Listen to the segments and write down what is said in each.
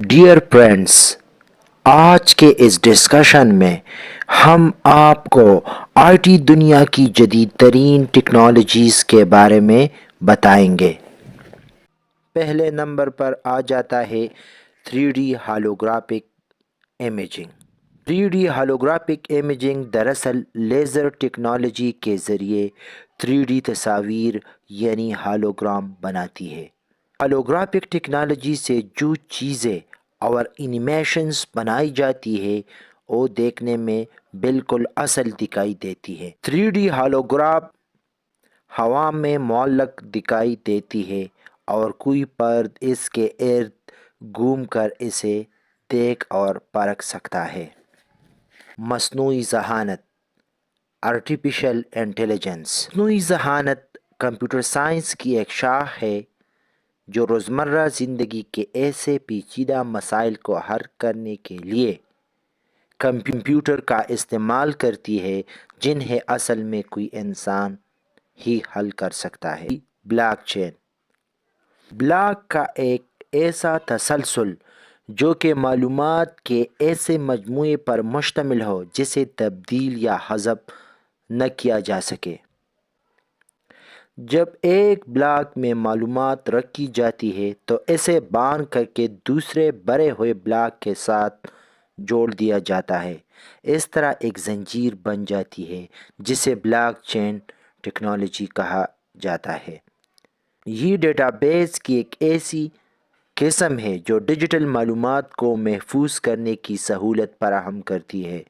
Dear friends, आज के इस डिस्कशन में हम आपको आईटी दुनिया की जदीद तरीन टेक्नोलॉजीज़ के बारे में बताएंगे। पहले नंबर पर आ जाता है 3D holographic imaging. 3D holographic imaging दरअसल लेज़र टेक्नोलॉजी के ज़रिए 3D तस्वीर यानी होलोग्राम बनाती है। होलोग्राफिक टेक्नोलॉजी से जो चीज़ें और एनिमेशंस बनाई जाती है वो देखने में बिल्कुल असल दिखाई देती है। 3D होलोग्राफ हवा में मुअल्लक दिखाई देती है और कोई पर्द इसके इर्द घूम कर इसे देख और परख सकता है। मस्नूई ज़हानत आर्टिफिशियल इंटेलिजेंस। मस्नूई ज़हानत कंप्यूटर साइंस की एक शाख है जो रोज़मर्रा ज़िंदगी के ऐसे पेचीदा मसाइल को हल करने के लिए कंप्यूटर का इस्तेमाल करती है जिन्हें असल में कोई इंसान ही हल कर सकता है। ब्लॉकचेन ब्लॉक का एक ऐसा तसलसल जो कि मालूमात के ऐसे मजमूए पर मुश्तमिल हो जिसे तब्दील या हज़फ न किया जा सके। जब एक ब्लॉक में मालूमात रखी जाती है तो इसे बांध करके दूसरे भरे हुए ब्लॉक के साथ जोड़ दिया जाता है। इस तरह एक जंजीर बन जाती है जिसे ब्लॉकचेन टेक्नोलॉजी कहा जाता है। ये डेटाबेस की एक ऐसी किस्म है जो डिजिटल मालूमात को महफूज करने की सहूलत फराहम करती है।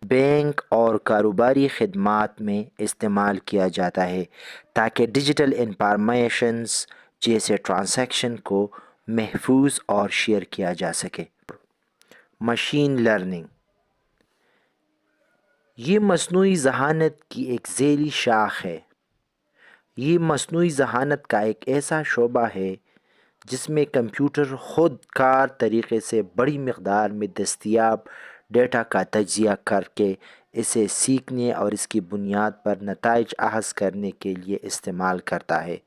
बैंक और कारोबारी खिदमात में इस्तेमाल किया जाता है ताकि डिजिटल इंफॉर्मेशंस जैसे ट्रांजैक्शन को महफूज और शेयर किया जा सके। मशीन लर्निंग ये मस्नूई ज़हानत की एक ज़ैली शाख है। ये मस्नूई ज़हानत का एक ऐसा शोबा है जिसमें कंप्यूटर खुद कार तरीके से बड़ी मकदार में दस्तयाब डेटा का तजिया करके इसे सीखने और इसकी बुनियाद पर नताइज अहस करने के लिए इस्तेमाल करता है।